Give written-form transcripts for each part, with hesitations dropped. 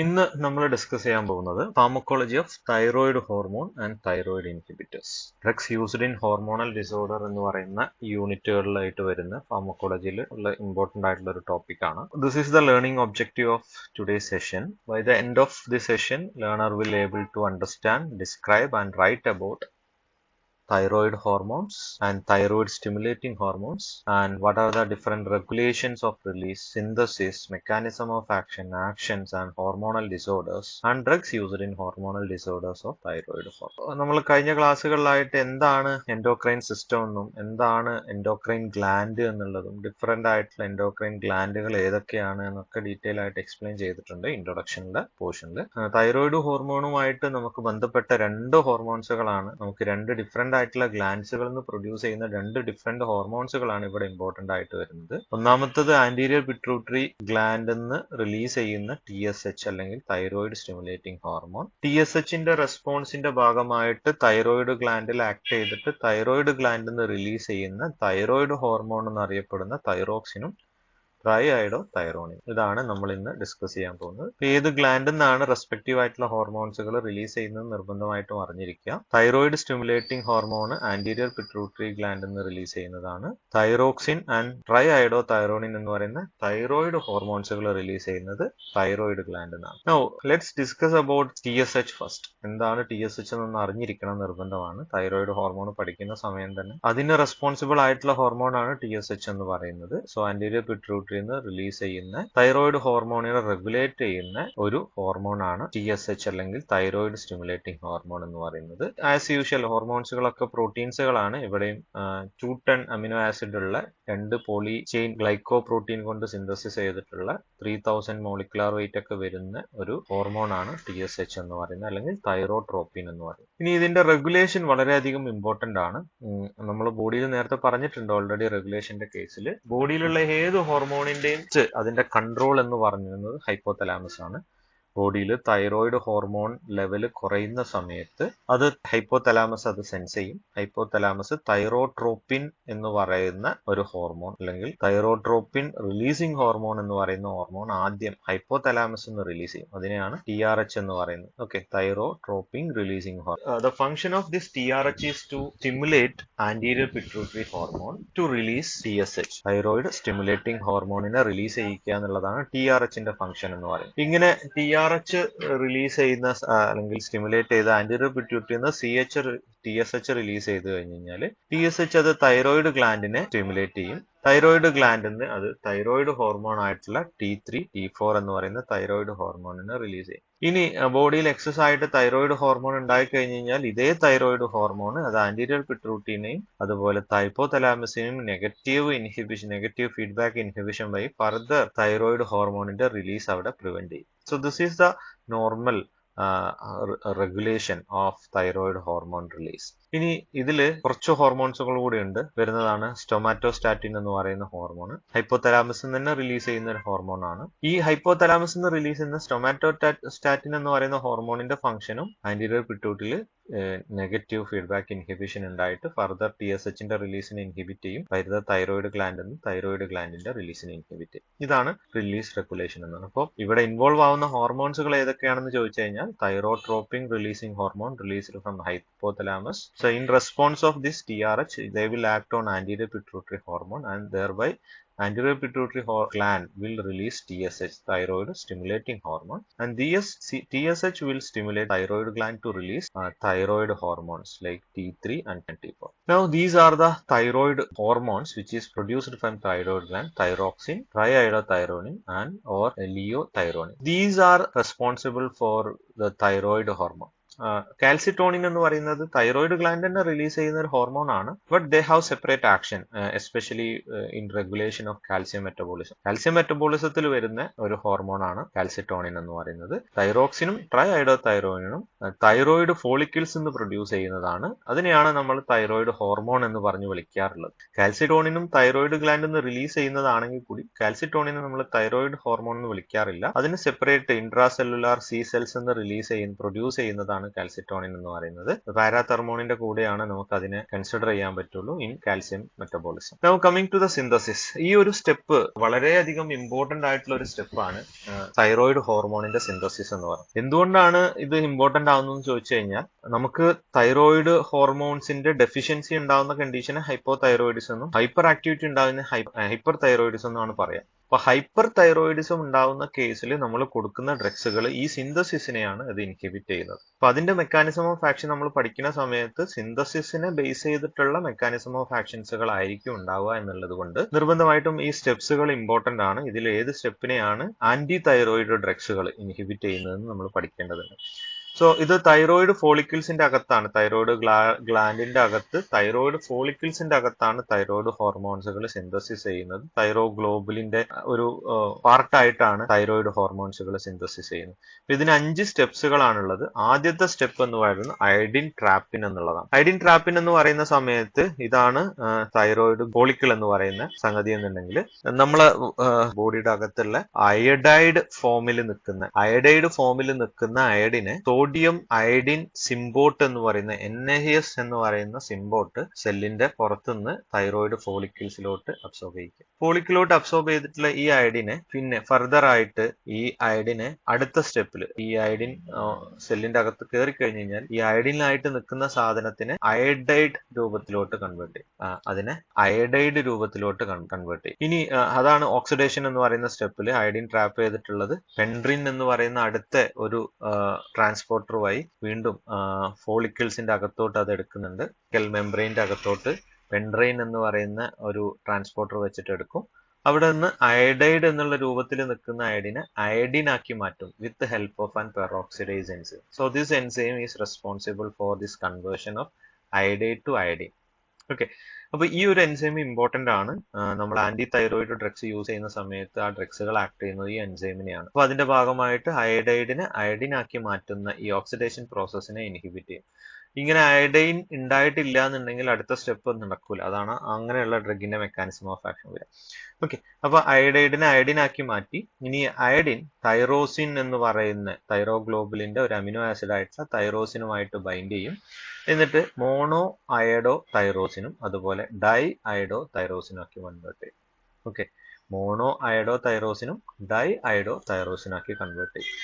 ഇന്ന് നമ്മൾ ഡിസ്കസ് ചെയ്യാൻ പോകുന്നത് pharmacology of thyroid hormone and thyroid inhibitors. Drugs used in hormonal disorder എന്ന് പറയുന്ന യൂണിറ്റുകളിലായിട്ട് വരുന്ന ഫാർമക്കോളജിയിൽ ഉള്ള ഇമ്പോർട്ടന്റ് ആയിട്ടുള്ള ഒരു ടോപ്പിക് ആണ്. This is the learning objective of today's session. By the end of the session learner will able to understand, describe and write about thyroid hormones and thyroid stimulating hormones and what are the different regulations of release, synthesis, mechanism of action, actions and hormonal disorders and drugs used in hormonal disorders of thyroid hormone. നമ്മൾ കഴിഞ്ഞ ക്ലാസ്സുകളിലായിട്ട് എന്താണ് endocrine system എന്നും എന്താണ് endocrine gland എന്നുള്ളതും different ആയിട്ടുള്ള endocrine ഗ്ലാൻഡുകൾ ഏതൊക്കെയാണ് എന്നൊക്കെ detail ആയിട്ട് എക്സ്പ്ലെയിൻ ചെയ്തിട്ടുണ്ട് ഇൻട്രൊഡക്ഷനിലെ പോർഷനിൽ. തൈറോയിഡ് ഹോർമോണുമായിട്ട് നമുക്ക് ബന്ധപ്പെട്ട രണ്ട് ഹോർമോൺസുകളാണ്, നമുക്ക് രണ്ട് ഡിഫറെന്റ് ആയിട്ടുള്ള ഗ്ലാൻഡ്സുകളിൽ നിന്ന് പ്രൊഡ്യൂസ് ചെയ്യുന്ന രണ്ട് ഡിഫറെന്റ് ഹോർമോൺസുകളാണ് ഇവിടെ ഇമ്പോർട്ടന്റ് ആയിട്ട് വരുന്നത്. ഒന്നാമത്തത് ആന്റീരിയർ പിറ്റ്യൂട്ടറി ഗ്ലാൻഡിൽ നിന്ന് റിലീസ് ചെയ്യുന്ന TSH അല്ലെങ്കിൽ തൈറോയിഡ് സ്റ്റിമുലേറ്റിംഗ് ഹോർമോൺ. TSHന്റെ റെസ്പോൺസിന്റെ ഭാഗമായിട്ട് തൈറോയിഡ് ഗ്ലാൻഡിൽ ആക്ട് ചെയ്തിട്ട് തൈറോയിഡ് ഗ്ലാൻഡിൽ നിന്ന് റിലീസ് ചെയ്യുന്ന തൈറോയിഡ് ഹോർമോൺ എന്നറിയപ്പെടുന്ന തൈറോക്സിനും ട്രൈഐഡോതൈറോണിൻ. ഇതാണ് നമ്മൾ ഇന്ന് ഡിസ്കസ് ചെയ്യാൻ പോകുന്നത്. ഏത് ഗ്ലാൻഡിൽ നിന്നാണ് റെസ്പെക്റ്റീവ് ആയിട്ടുള്ള ഹോർമോൺസുകൾ റിലീസ് ചെയ്യുന്നത് നിർബന്ധമായിട്ടും അറിഞ്ഞിരിക്കുക. Thyroid stimulating hormone anterior pituitary ഗ്ലാൻഡിൽ നിന്ന് റിലീസ് ചെയ്യുന്നതാണ്. തൈറോക്സിൻ ആൻഡ് ട്രൈഐഡോതൈറോണിൻ എന്ന് പറയുന്ന തൈറോയിഡ് ഹോർമോൺസുകൾ റിലീസ് ചെയ്യുന്നത് തൈറോയിഡ് ഗ്ലാൻഡിൽ നിന്നാണ്. Now let's discuss about TSH first. എന്താണ് TSH എന്നൊന്ന് അറിഞ്ഞിരിക്കണം, നിർബന്ധമാണ്. തൈറോയിഡ് ഹോർമോൺ പഠിക്കുന്ന സമയം തന്നെ അതിന് റെസ്പോൺസിബിൾ ആയിട്ടുള്ള ഹോർമോൺ ആണ് TSH എന്ന് പറയുന്നത്. സോ ആന്റീരിയർ പിറ്റ്യൂട്ടറി റിലീസ് ചെയ്യുന്ന തൈറോയിഡ് ഹോർമോണിനെ റെഗുലേറ്റ് ചെയ്യുന്ന ഒരു ഹോർമോൺ ആണ് TSH അല്ലെങ്കിൽ തൈറോയിഡ് സ്റ്റിമുലേറ്റിംഗ് ഹോർമോൺ എന്ന് പറയുന്നത്. ആസ് യൂഷ്വൽ ഹോർമോൺസുകളൊക്കെ പ്രോട്ടീൻസുകളാണ്. ഇവിടെയും 2 ടൺ അമിനോ ആസിഡ് ഉള്ള 2 പോളി ചെയിൻ ഗ്ലൈക്കോ പ്രോട്ടീൻ കൊണ്ട് സിന്തസിസ് ചെയ്തിട്ടുള്ള 3000 മോളിക്കുലാർ വെയിറ്റ് ഒക്കെ വരുന്ന ഒരു ഹോർമോൺ ആണ് TSH എന്ന് പറയുന്നത്, അല്ലെങ്കിൽ തൈറോട്രോപ്പിൻ എന്ന് പറയുന്നത്. ഇനി ഇതിന്റെ റെഗുലേഷൻ വളരെയധികം ഇമ്പോർട്ടന്റ് ആണ്. നമ്മൾ ബോഡിയിൽ നേരത്തെ പറഞ്ഞിട്ടുണ്ട് ഓൾറെഡി റെഗുലേഷന്റെ കേസിൽ. ബോഡിയിലുള്ള ഏത് ഹോർമോണിന്റെയും അതിന്റെ കൺട്രോൾ എന്ന് പറഞ്ഞിരുന്നത് ഹൈപ്പോതലാമസ് ആണ്. ബോഡിയിൽ തൈറോയിഡ് ഹോർമോൺ ലെവൽ കുറയുന്ന സമയത്ത് അത് ഹൈപ്പോതലാമസ് അത് സെൻസ് ചെയ്യും. ഹൈപ്പോതലാമസ് തൈറോട്രോപ്പിൻ എന്ന് പറയുന്ന ഒരു ഹോർമോൺ അല്ലെങ്കിൽ തൈറോട്രോപ്പിൻ റിലീസിംഗ് ഹോർമോൺ എന്ന് പറയുന്ന ഹോർമോൺ ആദ്യം ഹൈപ്പോതലാമസ് എന്ന് റിലീസ് ചെയ്യും. അതിനെയാണ് TRH എന്ന് പറയുന്നത്. Okay, thyrotropin releasing hormone. The function of this TRH is to stimulate anterior pituitary hormone to release TSH. Thyroid stimulating ഹോർമോണിനെ റിലീസ് ചെയ്യിക്കുക എന്നുള്ളതാണ് TRHന്റെ ഫംഗ്ഷൻ എന്ന് പറയുന്നത്. ഇങ്ങനെ TRH റിലീസ് ചെയ്യുന്ന അല്ലെങ്കിൽ സ്റ്റിമുലേറ്റ് ചെയ്ത ആന്റീരിയർ പിറ്റ്യൂട്ടറിന്ന് TSH റിലീസ് ചെയ്ത് കഴിഞ്ഞ് കഴിഞ്ഞാൽ TSH അത് തൈറോയിഡ് ഗ്ലാൻഡിനെ സ്റ്റിമുലേറ്റ് ചെയ്യും. തൈറോയിഡ് ഗ്ലാൻഡിന് അത് തൈറോയിഡ് ഹോർമോൺ ആയിട്ടുള്ള T3, T4 എന്ന് പറയുന്ന തൈറോയിഡ് ഹോർമോണിനെ റിലീസ് ചെയ്യും. ഇനി ബോഡിയിൽ എക്സസ് ആയിട്ട് തൈറോയിഡ് ഹോർമോൺ ഉണ്ടായി കഴിഞ്ഞ് കഴിഞ്ഞാൽ ഇതേ തൈറോയിഡ് ഹോർമോൺ അത് ആന്റീരിയർ പിറ്റ്യൂട്ടറിനെയും അതുപോലെ ഹൈപ്പോതലാമസിനെയും നെഗറ്റീവ് ഫീഡ്ബാക്ക് ഇൻഹിബിഷൻ വഴി ഫർദർ തൈറോയിഡ് ഹോർമോണിന്റെ റിലീസ് അവിടെ പ്രിവെന്റ് ചെയ്യും. So this is the normal regulation of thyroid hormone release. ഇനി ഇതില് കുറച്ച് ഹോർമോൺസുകൾ കൂടി ഉണ്ട്. വരുന്നതാണ് സ്റ്റൊമാറ്റോസ്റ്റാറ്റിൻ എന്ന് പറയുന്ന ഹോർമോൺ. ഹൈപ്പോതലാമസിൽ നിന്ന് റിലീസ് ചെയ്യുന്ന ഒരു ഹോർമോൺ ആണ്. ഈ ഹൈപ്പോതലാമസിൽ നിന്ന് റിലീസ് ചെയ്യുന്ന സ്റ്റൊമാറ്റോസ്റ്റാറ്റിൻ എന്ന് പറയുന്ന ഹോർമോണിന്റെ ഫംഗ്ഷനും ആന്റീരിയർ പിറ്റ്യൂട്ടറിയിൽ നെഗറ്റീവ് ഫീഡ്ബാക്ക് ഇൻഹിബിഷൻ ഉണ്ടായിട്ട് ഫർദർ TSHന്റെ റിലീസിനെ ഇൻഹിബിറ്റ് ചെയ്യും. ഫർദർ തൈറോയിഡ് ഗ്ലാൻഡിന്റെ റിലീസിനെ ഇൻഹിബിറ്റ് ചെയ്യും. ഇതാണ് റിലീസ് റെഗുലേഷൻ എന്നാണ്. അപ്പോൾ ഇവിടെ ഇൻവോൾവ് ആവുന്ന ഹോർമോൺസുകൾ ഏതൊക്കെയാണെന്ന് ചോദിച്ചു കഴിഞ്ഞാൽ thyrotropin releasing hormone released from hypothalamus. So in response of this TRH, they will act on anterior pituitary hormone and thereby anterior pituitary gland will release TSH, thyroid stimulating hormone, and TSH will stimulate thyroid gland to release thyroid hormones like T3 and T4. Now these are the thyroid hormones which is produced from thyroid gland: thyroxine, triiodothyronin and or leothyronin. These are responsible for the thyroid hormone. Calcitonin എന്ന് പറയുന്നത് thyroid gland തന്നെ release ചെയ്യുന്ന ഒരു hormone ആണ്. But they have separate action, especially in regulation of calcium metabolism. Calcium മെറ്റബോളിസത്തിൽ വരുന്ന ഒരു hormone ആണ് കാൽസിറ്റോണിൻ എന്ന് പറയുന്നത്. തൈറോക്സിനും ട്രൈഐഡോതൈറോയിനും തൈറോയിഡ് ഫോളിക്കിൾസ് നിന്ന് പ്രൊഡ്യൂസ് ചെയ്യുന്നതാണ്. അതിനെയാണ് നമ്മൾ തൈറോയിഡ് ഹോർമോൺ എന്ന് പറഞ്ഞു വിളിക്കാറുള്ളത്. കാൽസിറ്റോണിനും തൈറോയിഡ് ഗ്ലാൻഡിൽ നിന്ന് റിലീസ് ചെയ്യുന്നതാണെങ്കിൽ കൂടി കാൽസിറ്റോണിനെ നമ്മൾ തൈറോയിഡ് ഹോർമോൺ എന്ന് വിളിക്കാറില്ല. അതിന് സെപ്പറേറ്റ് ഇൻട്രാസെല്ലുലാർ C സെൽസ് എന്ന് പ്രൊഡ്യൂസ് ചെയ്യുന്നതാണ് കാൽസിറ്റോണിൻ എന്ന് പറയുന്നത്. പാരാതെർമോണിന്റെ കൂടെയാണ് നമുക്ക് അതിനെ കൺസിഡർ ചെയ്യാൻ പറ്റുള്ളൂ in calcium metabolism. Now coming to the synthesis. ഈ ഒരു സ്റ്റെപ്പ് വളരെയധികം ഇമ്പോർട്ടന്റ് ആയിട്ടുള്ള ഒരു സ്റ്റെപ്പാണ് തൈറോയിഡ് ഹോർമോണിന്റെ സിന്തസിസ് എന്ന് പറയുന്നത്. എന്തുകൊണ്ടാണ് ഇത് ഇമ്പോർട്ടന്റ് ആവുന്നതെന്ന് ചോദിച്ചു കഴിഞ്ഞാൽ, നമുക്ക് തൈറോയിഡ് ഹോർമോൺസിന്റെ ഡെഫിഷ്യൻസി ഉണ്ടാവുന്ന കണ്ടീഷന് ഹൈപ്പോ തൈറോയിഡിസം എന്നും ഹൈപ്പർ ആക്ടിവിറ്റി ഉണ്ടാകുന്ന ഹൈപ്പർ തൈറോയിഡിസം എന്നാണ് പറയാം. അപ്പൊ ഹൈപ്പർ തൈറോയിഡിസം ഉണ്ടാവുന്ന കേസിൽ നമ്മൾ കൊടുക്കുന്ന ഡ്രഗ്സുകൾ ഈ സിന്തസിസിനെയാണ് അത് ഇൻഹിബിറ്റ് ചെയ്യുന്നത്. അപ്പൊ അതിന്റെ മെക്കാനിസം ഓഫ് ആക്ഷൻ നമ്മൾ പഠിക്കുന്ന സമയത്ത് സിന്തസിസിനെ ബേസ് ചെയ്തിട്ടുള്ള മെക്കാനിസം ഓഫ് ആക്ഷൻസുകൾ ആയിരിക്കും ഉണ്ടാവുക എന്നുള്ളത് കൊണ്ട് നിർബന്ധമായിട്ടും ഈ സ്റ്റെപ്സുകൾ ഇമ്പോർട്ടന്റ് ആണ്. ഇതിൽ ഏത് സ്റ്റെപ്പിനെയാണ് ആന്റി തൈറോയിഡ് ഡ്രഗ്സുകൾ ഇൻഹിബിറ്റ് ചെയ്യുന്നതെന്ന് നമ്മൾ പഠിക്കേണ്ടതുണ്ട്. സോ ഇത് തൈറോയിഡ് ഫോളിക്കിൾസിന്റെ അകത്താണ്, തൈറോയിഡ് ഗ്ലാൻഡിന്റെ അകത്ത് തൈറോയിഡ് ഫോളിക്കിൾസിന്റെ അകത്താണ് തൈറോയിഡ് ഹോർമോൺസുകൾ സിന്തസിസ് ചെയ്യുന്നത്. തൈറോഗ്ലോബുലിന്റെ ഒരു പാർട്ടായിട്ടാണ് തൈറോയിഡ് ഹോർമോൺസുകൾ സിന്തസിസ് ചെയ്യുന്നത്. ഇതിന് 5 സ്റ്റെപ്സുകളാണുള്ളത്. ആദ്യത്തെ സ്റ്റെപ്പ് എന്ന് പറയുന്നത് അയഡിൻ ട്രാപ്പിൻ എന്നുള്ളതാണ്. അയഡിൻ ട്രാപ്പിൻ എന്ന് പറയുന്ന സമയത്ത് ഇതാണ് തൈറോയിഡ് ഫോളിക്കിൾ എന്ന് പറയുന്ന സംഗതി എന്നുണ്ടെങ്കിൽ, നമ്മളെ ബോഡിയുടെ അകത്തുള്ള അയഡൈഡ് ഫോമിൽ നിൽക്കുന്ന അയഡിനെ സോഡിയം അയഡിൻ സിംബോട്ട് എന്ന് പറയുന്ന NaS എന്ന് പറയുന്ന സിംബോട്ട് സെല്ലിന്റെ പുറത്തുനിന്ന് തൈറോയിഡ് ഫോളിക്കിൾസിലോട്ട് അബ്സോർബ് ചെയ്യിക്കും. ഫോളിക്കിലോട്ട് അബ്സോർബ് ചെയ്തിട്ടുള്ള ഈ അയഡിനെ പിന്നെ ഫർദർ ആയിട്ട് ഈ അയഡിനെ അടുത്ത സ്റ്റെപ്പിൽ ഈ അയഡിൻ സെല്ലിന്റെ അകത്ത് കയറി കഴിഞ്ഞു കഴിഞ്ഞാൽ ഈ അയഡിനായിട്ട് നിൽക്കുന്ന സാധനത്തിനെ അയഡൈഡ് രൂപത്തിലോട്ട് കൺവേർട്ട് ചെയ്യും. അതിനെ അയഡൈഡ് രൂപത്തിലോട്ട് കൺവേർട്ട് ചെയ്യും. ഇനി അതാണ് ഓക്സിഡേഷൻ എന്ന് പറയുന്ന സ്റ്റെപ്പിൽ അയഡിൻ ട്രാപ്പ് ചെയ്തിട്ടുള്ളത് പെൻഡ്രിൻ എന്ന് പറയുന്ന അടുത്ത ഒരു ട്രാൻസ്പോർട്ടർ വഴി വീണ്ടും ഫോളിക്കിൾസിന്റെ അകത്തോട്ട് അത് എടുക്കുന്നുണ്ട്. സെൽ മെംബ്രെയിന്റെ അകത്തോട്ട് പെൻഡ്രൈൻ എന്ന് പറയുന്ന ഒരു ട്രാൻസ്പോർട്ടർ വെച്ചിട്ട് എടുക്കും. അവിടെ നിന്ന് അയഡൈഡ് എന്നുള്ള രൂപത്തിൽ നിൽക്കുന്ന അയഡിനെ അയഡിനാക്കി മാറ്റും with help of an peroxidase enzyme. So this enzyme is responsible for this conversion of iodide to iodine. Okay, അപ്പൊ ഈ ഒരു എൻസൈം ഇമ്പോർട്ടന്റ് ആണ്. നമ്മൾ ആന്റി തൈറോയിഡ് ഡ്രഗ്സ് യൂസ് ചെയ്യുന്ന സമയത്ത് ആ ഡ്രഗ്സുകൾ ആക്ട് ചെയ്യുന്നത് ഈ എൻസൈമിനെയാണ്. അപ്പൊ അതിന്റെ ഭാഗമായിട്ട് അയഡൈഡിനെ അയഡിനാക്കി മാറ്റുന്ന ഈ ഓക്സിഡേഷൻ പ്രോസസ്സിനെ ഇൻഹിബിറ്റ് ചെയ്യും. ഇങ്ങനെ അയഡൈൻ ഉണ്ടായിട്ടില്ല എന്നുണ്ടെങ്കിൽ അടുത്ത സ്റ്റെപ്പ് നടക്കൂല. അതാണ് അങ്ങനെയുള്ള ഡ്രഗിന്റെ മെക്കാനിസം ഓഫ് ആക്ഷൻ വരിക. ഓക്കെ, അപ്പൊ അയഡൈഡിനെ അയഡിനാക്കി മാറ്റി. ഇനി അയഡിൻ തൈറോസിൻ എന്ന് പറയുന്ന തൈറോഗ്ലോബുലിന്റെ ഒരു അമിനോ ആസിഡ് ആയിട്ടുള്ള തൈറോസിനുമായിട്ട് ബൈൻഡ് ചെയ്യും. എന്നിട്ട് മോണോ അയഡോ തൈറോസിനും അതുപോലെ ഡൈ അയഡോ തൈറോസിനും ആക്കി കൺവേർട്ട് ചെയ്യും. ഓക്കെ, മോണോ അയഡോ തൈറോസിനും ഡൈ അയഡോ തൈറോസിനും ആക്കി കൺവേർട്ട് ചെയ്യും.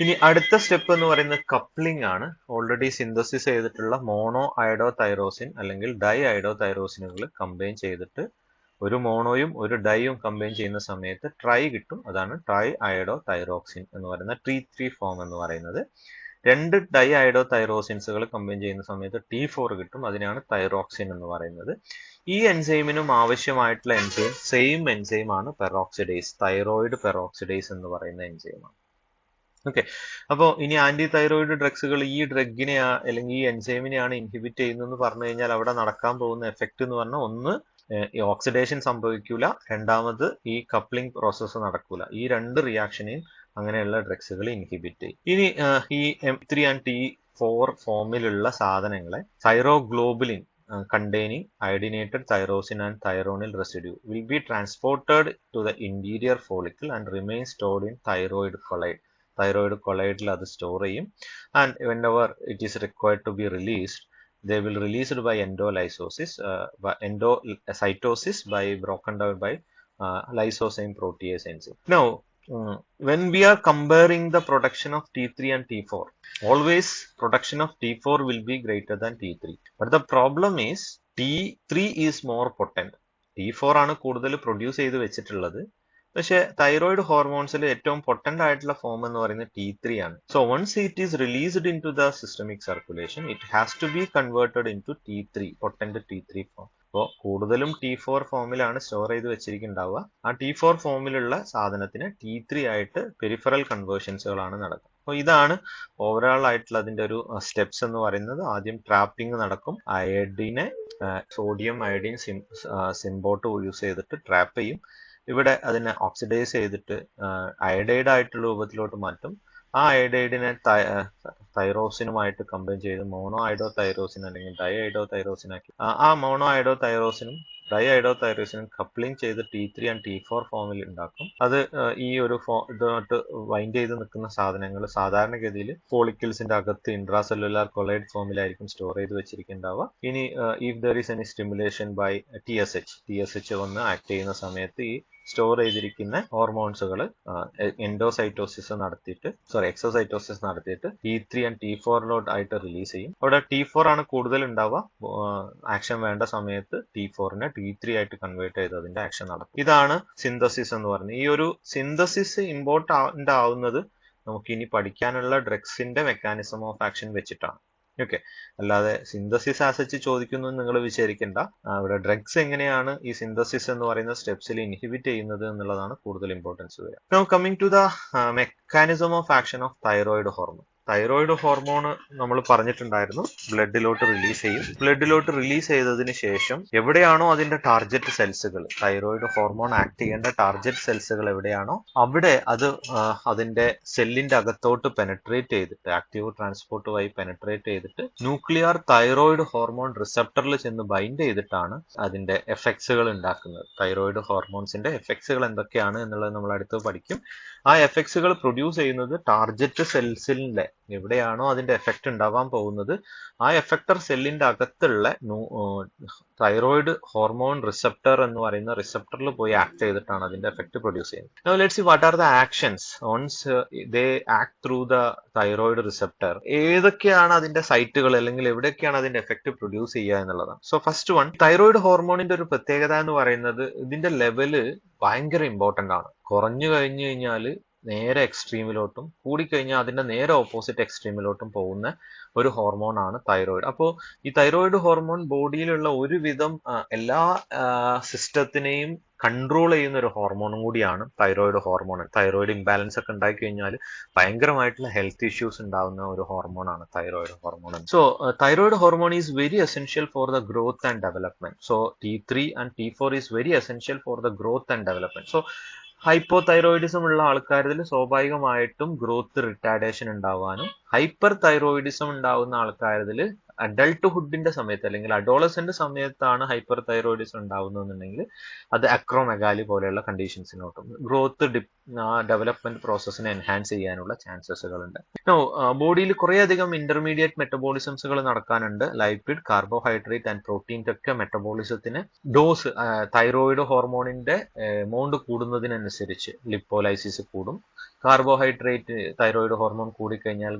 ഇനി അടുത്ത സ്റ്റെപ്പ് എന്ന് പറയുന്നത് കപ്ലിംഗ് ആണ്. ഓൾറെഡി സിന്തസിസ് ചെയ്തിട്ടുള്ള മോണോ അയഡോ തൈറോസിൻ അല്ലെങ്കിൽ ഡൈ അയഡോ തൈറോസിനുകൾ കമ്പൈൻ ചെയ്തിട്ട് ഒരു മോണോയും ഒരു ഡൈയും കമ്പൈൻ ചെയ്യുന്ന സമയത്ത് ട്രൈ കിട്ടും. അതാണ് ട്രൈ അയഡോ തൈറോക്സിൻ എന്ന് പറയുന്ന T3 ഫോം എന്ന് പറയുന്നത്. 2 ഡൈ അയഡോ തൈറോസിൻസുകൾ കമ്പൈൻ ചെയ്യുന്ന സമയത്ത് T4 കിട്ടും. അതിനാണ് തൈറോക്സിൻ എന്ന് പറയുന്നത്. ഈ എൻസൈമിനും ആവശ്യമായിട്ടുള്ള എൻസൈം സെയിം എൻസൈം ആണ് പെറോക്സിഡേസ്, തൈറോയിഡ് പെറോക്സിഡേസ് എന്ന് പറയുന്ന എൻസൈമാണ്. ഓക്കെ, അപ്പോൾ ഇനി ആന്റി തൈറോയിഡ് ഡ്രഗ്സുകൾ ഈ ഡ്രഗിനെ അല്ലെങ്കിൽ ഈ എൻസൈമിനെയാണ് ഇൻഹിബിറ്റ് ചെയ്യുന്നതെന്ന് പറഞ്ഞു കഴിഞ്ഞാൽ അവിടെ നടക്കാൻ പോകുന്ന എഫക്റ്റ് എന്ന് പറഞ്ഞാൽ ഒന്ന് ഈ ഓക്സിഡേഷൻ സംഭവിക്കൂല, രണ്ടാമത് ഈ കപ്ലിംഗ് പ്രോസസ്സ് നടക്കൂല. ഈ 2 റിയാക്ഷനെയും അങ്ങനെയുള്ള ഡ്രഗ്സുകൾ ഇൻഹിബിറ്റ് ചെയ്യും. ഇനി ഈ M3 and T4 ഫോമിലുള്ള സാധനങ്ങളെ thyroglobulin containing iodinated tyrosine and thironal residue will be transported to the interior follicle and remain stored in thyroid colloid. Thyroid colloid അത് സ്റ്റോർ ചെയ്യും. And whenever it is required to be released, they will release it by endolysosis, endocytosis by broken down by lysozyme protease enzyme. Now, when we are comparing the production of T3 and T4, always production of T4 will be greater than T3. But the problem is T3 is more potent. T4 ആണ് കൂടുതൽ produce ചെയ്ത് വെച്ചിട്ടുള്ളത്. പക്ഷെ thyroid ഹോർമോൺസിൽ ഏറ്റവും potent ആയിട്ടുള്ള form എന്ന് പറയുന്നത് T3 ആണ്. So once it is released in to the systemic circulation, it has to be converted in to T3, potent T3 form. അപ്പോൾ കൂടുതലും T4 ഫോമിലാണ് സ്റ്റോർ ചെയ്ത് വെച്ചിരിക്കുന്നുണ്ടാവുക. ആ T4 ഫോമിലുള്ള സാധനത്തിന് T3 ആയിട്ട് പെരിഫറൽ കൺവേർഷൻസുകളാണ് നടക്കുക. അപ്പോൾ ഇതാണ് ഓവറോൾ ആയിട്ടുള്ള അതിന്റെ ഒരു സ്റ്റെപ്സ് എന്ന് പറയുന്നത്. ആദ്യം ട്രാപ്പിംഗ് നടക്കും. അയഡിനെ സോഡിയം അയഡിൻ സിംബോട്ട് യൂസ് ചെയ്തിട്ട് ട്രാപ്പ് ചെയ്യും. ഇവിടെ അതിനെ ഓക്സിഡൈസ് ചെയ്തിട്ട് അയഡൈഡ് ആയിട്ടുള്ള രൂപത്തിലോട്ട് മാറ്റും. ആ അയഡൈഡിനെ തൈറോസിനുമായിട്ട് കമ്പൈൻ ചെയ്ത് മോണോ അയഡോ തൈറോസിൻ അല്ലെങ്കിൽ ഡൈ അയഡോ തൈറോസിൻ ആക്കി ആ മോണോ അയഡോ തൈറോസിനും ഡൈഐഡോതൈറോസിനും കപ്ലിംഗ് ചെയ്ത് T3 ആൻഡ് T4 ഫോമിൽ ഉണ്ടാക്കും. അത് ഈ ഒരു ഇതുമായിട്ട് വൈൻഡ് ചെയ്ത് നിൽക്കുന്ന സാധനങ്ങൾ സാധാരണഗതിയിൽ ഫോളിക്കിൾസിന്റെ അകത്ത് ഇൻട്രാസെല്ലുലാർ കൊളൈഡ് ഫോമിലായിരിക്കും സ്റ്റോർ ചെയ്ത് വെച്ചിരിക്കുന്നുണ്ടാവുക. ഇനി if there is any stimulation by TSH വന്ന് ആക്ട് ചെയ്യുന്ന സമയത്ത് ഈ സ്റ്റോർ ചെയ്തിരിക്കുന്ന ഹോർമോൺസുകൾ എക്സോസൈറ്റോസിസ് നടത്തിയിട്ട് T3 ആൻഡ് T4 ആയിട്ട് റിലീസ് ചെയ്യും. അവിടെ T4 ആണ് കൂടുതൽ ഉണ്ടാവുക. ആക്ഷൻ വേണ്ട സമയത്ത് T4നെ T3 ആയിട്ട് കൺവേർട്ട് ചെയ്ത് അതിന്റെ ആക്ഷൻ നടക്കും. ഇതാണ് സിന്തസിസ് എന്ന് പറയുന്നത്. ഈ ഒരു സിന്തസിസ് ഇമ്പോർട്ടന്റ് ആവുന്നത് നമുക്ക് ഇനി പഠിക്കാനുള്ള ഡ്രഗ്സിന്റെ മെക്കാനിസം ഓഫ് ആക്ഷൻ വെച്ചിട്ടാണ്. ഓക്കെ, അല്ലാതെ സിന്തസിസ് ആസച്ച് ചോദിക്കുന്നു നിങ്ങൾ വിചാരിക്കേണ്ട. ഇവിടെ ഡ്രഗ്സ് എങ്ങനെയാണ് ഈ സിന്തസിസ് എന്ന് പറയുന്ന സ്റ്റെപ്സിൽ ഇൻഹിബിറ്റ് ചെയ്യുന്നത് എന്നുള്ളതാണ് കൂടുതൽ ഇമ്പോർട്ടൻസ് വരിക. Now coming to the mechanism of action of thyroid hormone. Thyroid hormone നമ്മൾ പറഞ്ഞിട്ടുണ്ടായിരുന്നു ബ്ലഡിലോട്ട് റിലീസ് ചെയ്യും. ബ്ലഡിലോട്ട് റിലീസ് ചെയ്തതിന് ശേഷം എവിടെയാണോ അതിന്റെ ടാർഗറ്റ് സെൽസുകൾ, തൈറോയിഡ് ഹോർമോൺ ആക്ട് ചെയ്യേണ്ട ടാർഗറ്റ് സെൽസുകൾ എവിടെയാണോ അവിടെ അത് അതിന്റെ സെല്ലിന്റെ അകത്തോട്ട് പെനട്രേറ്റ് ചെയ്തിട്ട് ആക്റ്റീവ് ട്രാൻസ്പോർട്ട് വഴി പെനട്രേറ്റ് ചെയ്തിട്ട് ന്യൂക്ലിയർ തൈറോയിഡ് ഹോർമോൺ റിസപ്റ്ററിൽ ചെന്ന് ബൈൻഡ് ചെയ്തിട്ടാണ് അതിന്റെ എഫക്ട്സുകൾ ഉണ്ടാക്കുന്നത്. തൈറോയിഡ് ഹോർമോൺസിന്റെ എഫക്ട്സുകൾ എന്തൊക്കെയാണ് എന്നുള്ളത് നമ്മൾ അടുത്ത് പഠിക്കും. ആ എഫക്ട്സുകൾ പ്രൊഡ്യൂസ് ചെയ്യുന്നത് ടാർഗറ്റ് സെൽസിന്റെ എവിടെയാണോ അതിന്റെ എഫക്റ്റ് ഉണ്ടാവാൻ പോകുന്നത് ആ എഫക്ടർ സെല്ലിന്റെ അകത്തുള്ള തൈറോയിഡ് ഹോർമോൺ റിസപ്റ്റർ എന്ന് പറയുന്ന റിസപ്റ്ററിൽ പോയി ആക്ട് ചെയ്തിട്ടാണ് അതിന്റെ എഫക്റ്റ് പ്രൊഡ്യൂസ് ചെയ്യുന്നത്. Now let's see what are the actions once they act through the thyroid receptor. ഏതൊക്കെയാണ് അതിന്റെ സൈറ്റുകൾ അല്ലെങ്കിൽ എവിടെയൊക്കെയാണ് അതിന്റെ എഫക്റ്റ് പ്രൊഡ്യൂസ് ചെയ്യുക എന്നുള്ളതാണ്. സോ ഫസ്റ്റ് വൺ, തൈറോയിഡ് ഹോർമോണിന്റെ ഒരു പ്രത്യേകത എന്ന് പറയുന്നത് ഇതിന്റെ ലെവല് ഭയങ്കര ഇമ്പോർട്ടന്റ് ആണ്. കുറഞ്ഞു കഴിഞ്ഞു കഴിഞ്ഞാൽ നേരെ എക്സ്ട്രീമിലോട്ടും കൂടിക്കഴിഞ്ഞാൽ അതിന്റെ നേരെ ഓപ്പോസിറ്റ് എക്സ്ട്രീമിലോട്ടും പോകുന്ന ഒരു ഹോർമോൺ ആണ് തൈറോയിഡ്. അപ്പോൾ ഈ തൈറോയിഡ് ഹോർമോൺ ബോഡിയിലുള്ള ഒരുവിധം എല്ലാ സിസ്റ്റത്തിനെയും കൺട്രോൾ ചെയ്യുന്ന ഒരു ഹോർമോണും കൂടിയാണ് തൈറോയിഡ് ഹോർമോൺ. തൈറോയിഡ് ഇംബാലൻസ് ഒക്കെ ഉണ്ടായി കഴിഞ്ഞാൽ ഭയങ്കരമായിട്ടുള്ള ഹെൽത്ത് ഇഷ്യൂസ് ഉണ്ടാവുന്ന ഒരു ഹോർമോണാണ് thyroid hormone. So thyroid hormone is very essential for the growth and development. So T3 and T4 is very essential for the growth and development. So hypothyroidism ഉള്ള ആൾക്കാരിൽ സ്വാഭാവികമായിട്ടും ഗ്രോത്ത് റിട്ടാർഡേഷൻ ഉണ്ടാവാനും hyper thyroidism ഉണ്ടാവുന്ന ആൾക്കാരിൽ അഡൾട്ട്ഹുഡിന്റെ സമയത്ത് അല്ലെങ്കിൽ adolescent സമയത്താണ് hyper thyroidism ഉണ്ടാവുന്നതെന്നുണ്ടെങ്കിൽ അത് അക്രോമെഗാലി പോലെയുള്ള കണ്ടീഷൻസിനോട്ടും ഗ്രോത്ത് ഡെവലപ്മെന്റ് പ്രോസസ്സിനെ എൻഹാൻസ് ചെയ്യാനുള്ള ചാൻസസുകളുണ്ട്. ബോഡിയിൽ കുറേയധികം ഇന്റർമീഡിയറ്റ് മെറ്റബോളിസംസുകൾ നടക്കാനുണ്ട്. ലൈപ്പിഡ്, കാർബോഹൈഡ്രേറ്റ് ആൻഡ് പ്രോട്ടീൻ്റെ ഒക്കെ മെറ്റബോളിസത്തിന് ഡോസ് തൈറോയിഡ് ഹോർമോണിന്റെ എമൗണ്ട് കൂടുന്നതിനനുസരിച്ച് ലിപ്പോലൈസിസ് കൂടും. കാർബോഹൈഡ്രേറ്റ് തൈറോയിഡ് ഹോർമോൺ കൂടിക്കഴിഞ്ഞാൽ